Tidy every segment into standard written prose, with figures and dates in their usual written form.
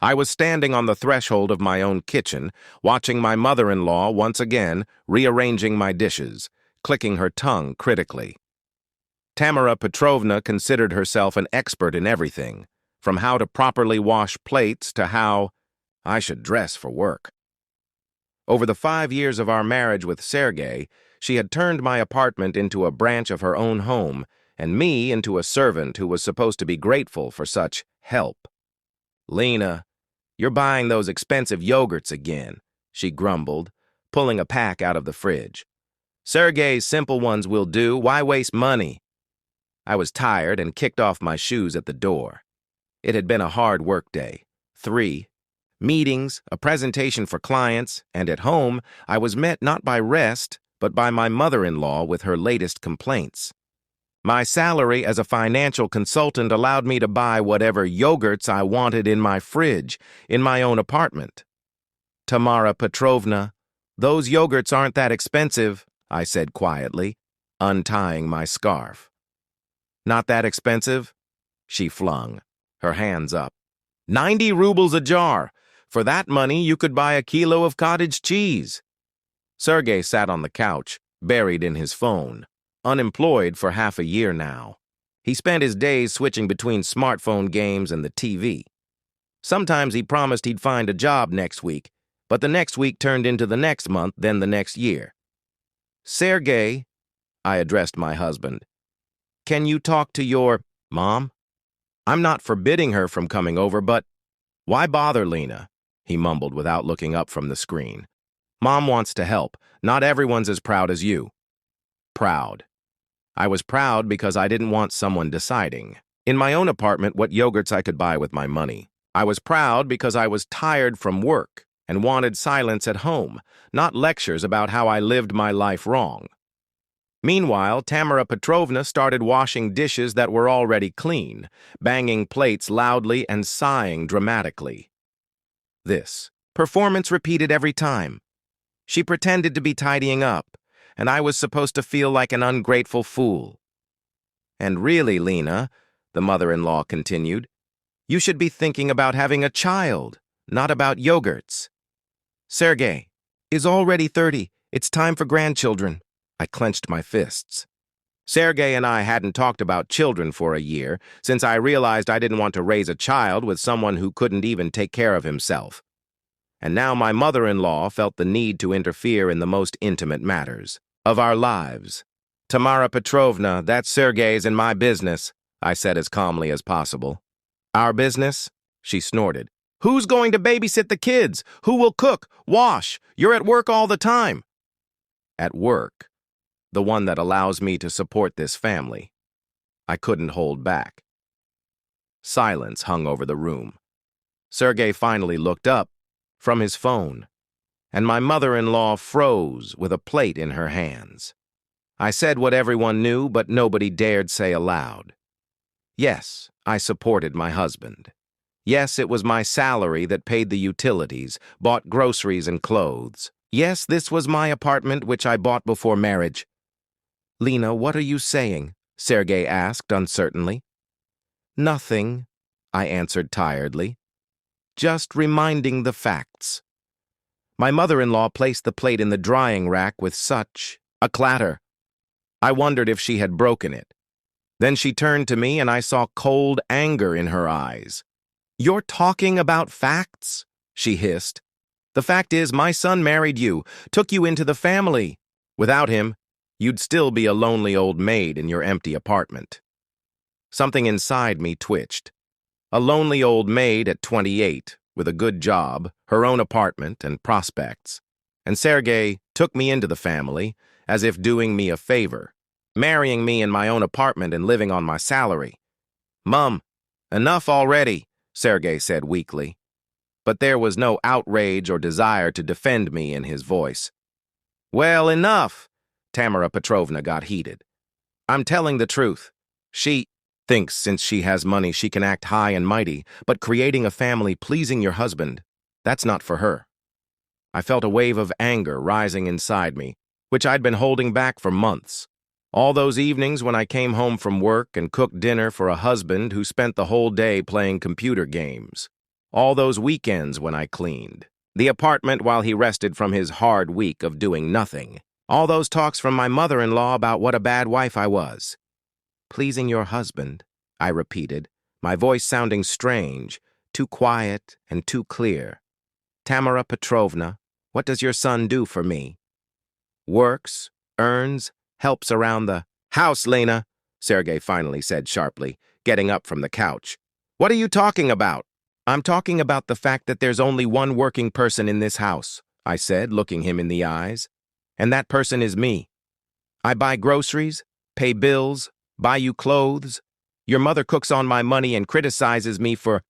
I was standing on the threshold of my own kitchen, watching my mother-in-law once again rearranging my dishes, clicking her tongue critically. Tamara Petrovna considered herself an expert in everything, from how to properly wash plates to how I should dress for work. Over the 5 years of our marriage with Sergei, she had turned my apartment into a branch of her own home, and me into a servant who was supposed to be grateful for such help. "Lena, you're buying those expensive yogurts again," she grumbled, pulling a pack out of the fridge. "Sergei's simple ones will do. Why waste money?" I was tired and kicked off my shoes at the door. It had been a hard work day. 3 meetings, a presentation for clients, and at home, I was met not by rest, but by my mother-in-law with her latest complaints. My salary as a financial consultant allowed me to buy whatever yogurts I wanted in my fridge, in my own apartment. "Tamara Petrovna, those yogurts aren't that expensive," I said quietly, untying my scarf. "Not that expensive?" she flung, her hands up. 90 rubles a jar. For that money, you could buy a kilo of cottage cheese." Sergei sat on the couch, buried in his phone, unemployed for half a year now. He spent his days switching between smartphone games and the TV. Sometimes he promised he'd find a job next week, but the next week turned into the next month, then the next year. "Sergei," I addressed my husband, "can you talk to your mom? I'm not forbidding her from coming over, but—" "Why bother, Lena?" he mumbled without looking up from the screen. "Mom wants to help. Not everyone's as proud as you." Proud. I was proud because I didn't want someone deciding, in my own apartment, what yogurts I could buy with my money. I was proud because I was tired from work and wanted silence at home, not lectures about how I lived my life wrong. Meanwhile, Tamara Petrovna started washing dishes that were already clean, banging plates loudly and sighing dramatically. This performance repeated every time. She pretended to be tidying up, and I was supposed to feel like an ungrateful fool. "And really, Lena," the mother-in-law continued, "you should be thinking about having a child, not about yogurts. Sergei is already 30. It's time for grandchildren." I clenched my fists. Sergei and I hadn't talked about children for a year, since I realized I didn't want to raise a child with someone who couldn't even take care of himself. And now my mother-in-law felt the need to interfere in the most intimate matters of our lives. "Tamara Petrovna, that's Sergei's and my business," I said as calmly as possible. "Our business?" she snorted. "Who's going to babysit the kids? Who will cook, wash? You're at work all the time." At work. The one that allows me to support this family. I couldn't hold back. Silence hung over the room. Sergei finally looked up from his phone, and my mother-in-law froze with a plate in her hands. I said what everyone knew, but nobody dared say aloud. Yes, I supported my husband. Yes, it was my salary that paid the utilities, bought groceries and clothes. Yes, this was my apartment, which I bought before marriage. "Lena, what are you saying?" Sergei asked uncertainly. "Nothing," I answered tiredly. "Just reminding the facts." My mother-in-law placed the plate in the drying rack with such a clatter. I wondered if she had broken it. Then she turned to me and I saw cold anger in her eyes. "You're talking about facts?" she hissed. "The fact is, my son married you, took you into the family. Without him, you'd still be a lonely old maid in your empty apartment." Something inside me twitched. A lonely old maid at 28, with a good job, her own apartment, and prospects. And Sergei took me into the family, as if doing me a favor, marrying me in my own apartment and living on my salary. "Mum, enough already," Sergei said weakly. But there was no outrage or desire to defend me in his voice. "Well, enough!" Tamara Petrovna got heated. "I'm telling the truth. She thinks since she has money she can act high and mighty, but creating a family, pleasing your husband, that's not for her." I felt a wave of anger rising inside me, which I'd been holding back for months. All those evenings when I came home from work and cooked dinner for a husband who spent the whole day playing computer games. All those weekends when I cleaned. The apartment while he rested from his hard week of doing nothing. All those talks from my mother-in-law about what a bad wife I was. Pleasing your husband, I repeated, my voice sounding strange, too quiet and too clear. Tamara Petrovna, what does your son do for me? Works, earns, helps around the house, Lena, Sergei finally said sharply, getting up from the couch. What are you talking about? I'm talking about the fact that there's only one working person in this house, I said, looking him in the eyes. And that person is me. I buy groceries, pay bills, buy you clothes. Your mother cooks on my money and criticizes me for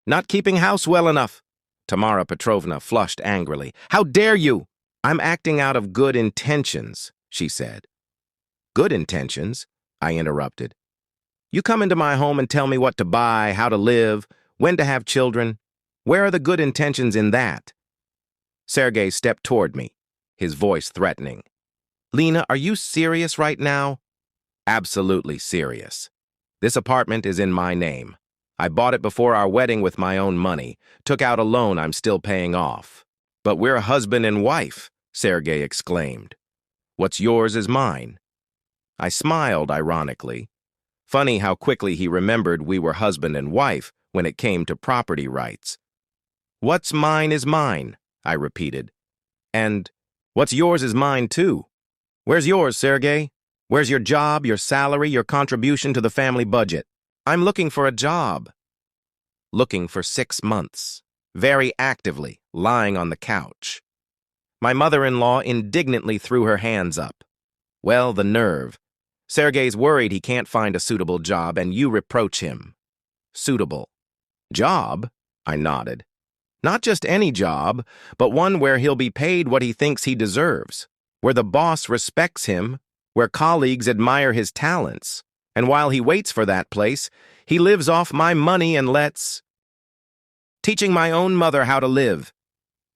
not keeping house well enough. Tamara Petrovna flushed angrily. How dare you? I'm acting out of good intentions, she said. Good intentions? I interrupted. You come into my home and tell me what to buy, how to live, when to have children. Where are the good intentions in that? Sergei stepped toward me, his voice threatening. Lena, are you serious right now? Absolutely serious. This apartment is in my name. I bought it before our wedding with my own money, took out a loan I'm still paying off. But we're husband and wife, Sergei exclaimed. What's yours is mine. I smiled ironically. Funny how quickly he remembered we were husband and wife when it came to property rights. What's mine is mine, I repeated. And what's yours is mine too. Where's yours, Sergei? Where's your job, your salary, your contribution to the family budget? I'm looking for a job. Looking for 6 months. Very actively, lying on the couch. My mother-in-law indignantly threw her hands up. Well, the nerve. Sergei's worried he can't find a suitable job, and you reproach him. Suitable. Job? I nodded. Not just any job, but one where he'll be paid what he thinks he deserves, where the boss respects him, where colleagues admire his talents, and while he waits for that place, he lives off my money and lets... Teaching my own mother how to live.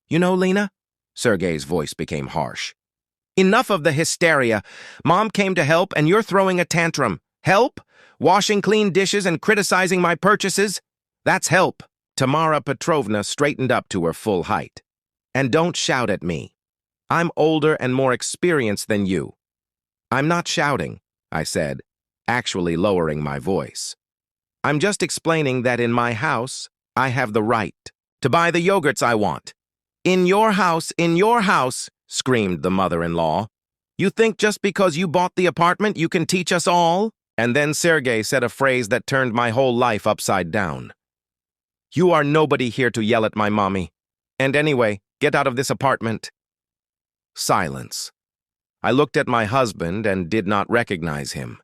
You know, Lena? Sergei's voice became harsh. Enough of the hysteria. Mom came to help and you're throwing a tantrum. Help? Washing clean dishes and criticizing my purchases? That's help. Tamara Petrovna straightened up to her full height. And don't shout at me. I'm older and more experienced than you. I'm not shouting, I said, actually lowering my voice. I'm just explaining that in my house, I have the right to buy the yogurts I want. In your house, screamed the mother-in-law. You think just because you bought the apartment you can teach us all? And then Sergei said a phrase that turned my whole life upside down. You are nobody here to yell at my mommy. And anyway, get out of this apartment. Silence. I looked at my husband and did not recognize him.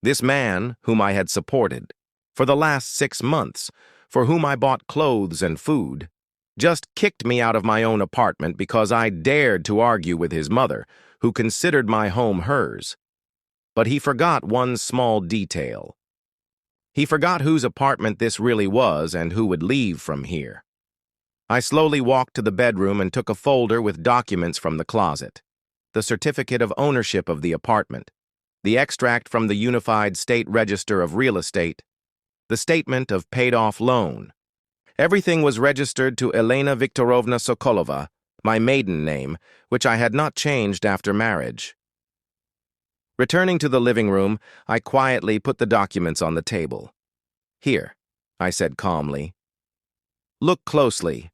This man, whom I had supported, for the last 6 months, for whom I bought clothes and food, just kicked me out of my own apartment because I dared to argue with his mother, who considered my home hers. But he forgot one small detail. He forgot whose apartment this really was and who would leave from here. I slowly walked to the bedroom and took a folder with documents from the closet. The certificate of ownership of the apartment, the extract from the Unified State Register of Real Estate, the statement of paid-off loan. Everything was registered to Elena Viktorovna Sokolova, my maiden name, which I had not changed after marriage. Returning to the living room, I quietly put the documents on the table. Here, I said calmly. Look closely.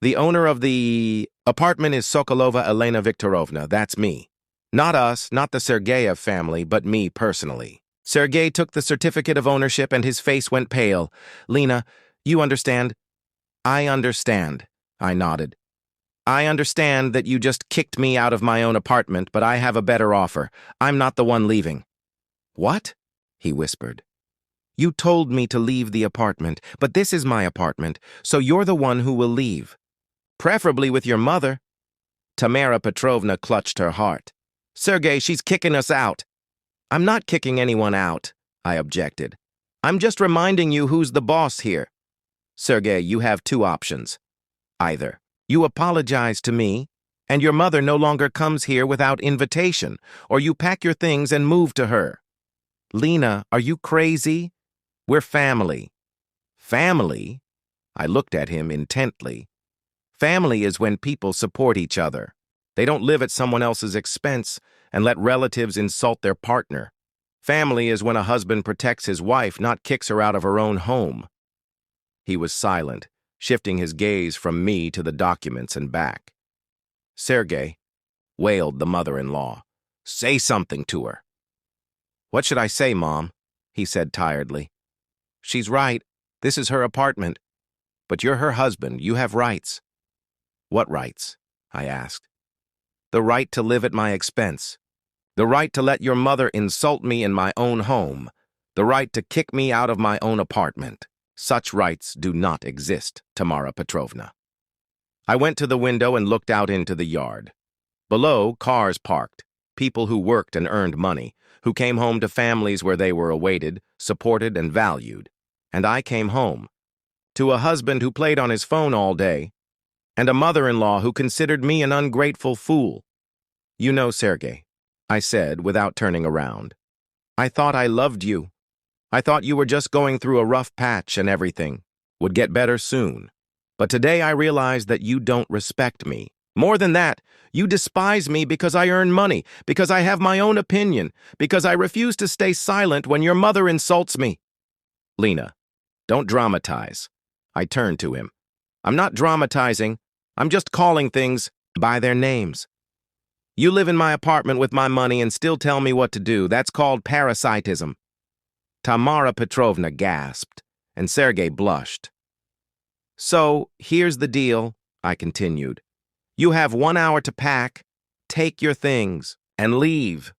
The owner of the apartment is Sokolova Elena Viktorovna, that's me. Not us, not the Sergeyev family, but me personally. Sergei took the certificate of ownership and his face went pale. Lena, you understand? I understand, I nodded. I understand that you just kicked me out of my own apartment, but I have a better offer. I'm not the one leaving. What? He whispered. You told me to leave the apartment, but this is my apartment, so you're the one who will leave. Preferably with your mother. Tamara Petrovna clutched her heart. Sergei, she's kicking us out. I'm not kicking anyone out, I objected. I'm just reminding you who's the boss here. Sergei, you have 2 options. Either you apologize to me, and your mother no longer comes here without invitation, or you pack your things and move to her. Lena, are you crazy? We're family. Family? I looked at him intently. Family is when people support each other. They don't live at someone else's expense and let relatives insult their partner. Family is when a husband protects his wife, not kicks her out of her own home. He was silent, shifting his gaze from me to the documents and back. "Sergey," wailed the mother-in-law, "say something to her." "What should I say, Mom?" he said tiredly. "She's right. This is her apartment. But you're her husband. You have rights." "What rights?" I asked. "The right to live at my expense. The right to let your mother insult me in my own home. The right to kick me out of my own apartment. Such rights do not exist, Tamara Petrovna." I went to the window and looked out into the yard. Below, cars parked, people who worked and earned money, who came home to families where they were awaited, supported, and valued. And I came home, to a husband who played on his phone all day, and a mother-in-law who considered me an ungrateful fool. "You know, Sergey," I said without turning around, "I thought I loved you. I thought you were just going through a rough patch and everything would get better soon. But today I realized that you don't respect me. More than that, you despise me because I earn money, because I have my own opinion, because I refuse to stay silent when your mother insults me." "Lena, don't dramatize." I turned to him. "I'm not dramatizing. I'm just calling things by their names. You live in my apartment with my money and still tell me what to do. That's called parasitism." Tamara Petrovna gasped, and Sergey blushed. "So, here's the deal," I continued. "You have 1 hour to pack, take your things, and leave."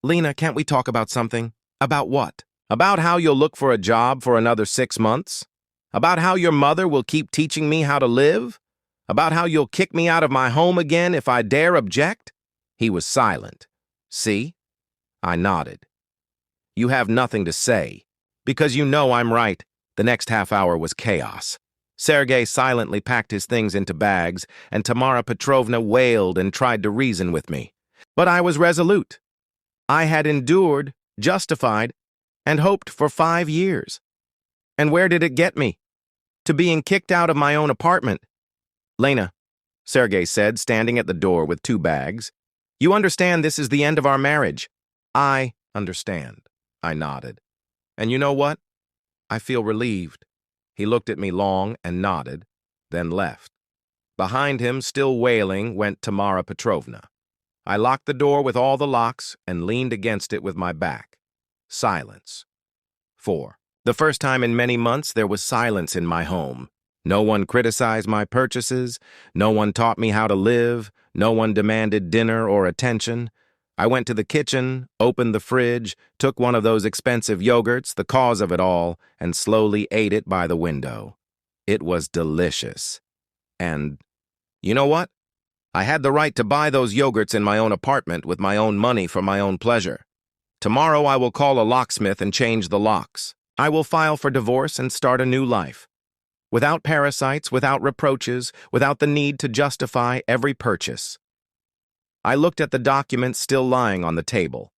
"Lena, can't we talk about something?" "About what? About how you'll look for a job for another 6 months? About how your mother will keep teaching me how to live? About how you'll kick me out of my home again if I dare object?" He was silent. "See?" I nodded. "You have nothing to say, because you know I'm right." The next half hour was chaos. Sergey silently packed his things into bags, and Tamara Petrovna wailed and tried to reason with me. But I was resolute. I had endured, justified, and hoped for 5 years. And where did it get me? To being kicked out of my own apartment. "Lena," Sergey said, standing at the door with 2 bags, "you understand this is the end of our marriage." "I understand," I nodded. "And you know what? I feel relieved." He looked at me long and nodded, then left. Behind him, still wailing, went Tamara Petrovna. I locked the door with all the locks and leaned against it with my back. Silence. 4. The first time in many months there was silence in my home. No one criticized my purchases, no one taught me how to live, no one demanded dinner or attention. I went to the kitchen, opened the fridge, took one of those expensive yogurts, the cause of it all, and slowly ate it by the window. It was delicious. And, you know what? I had the right to buy those yogurts in my own apartment with my own money for my own pleasure. Tomorrow I will call a locksmith and change the locks. I will file for divorce and start a new life. Without parasites, without reproaches, without the need to justify every purchase. I looked at the documents still lying on the table.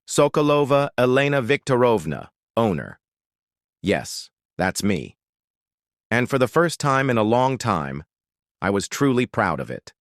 Sokolova Elena Viktorovna, owner. Yes, that's me. And for the first time in a long time, I was truly proud of it.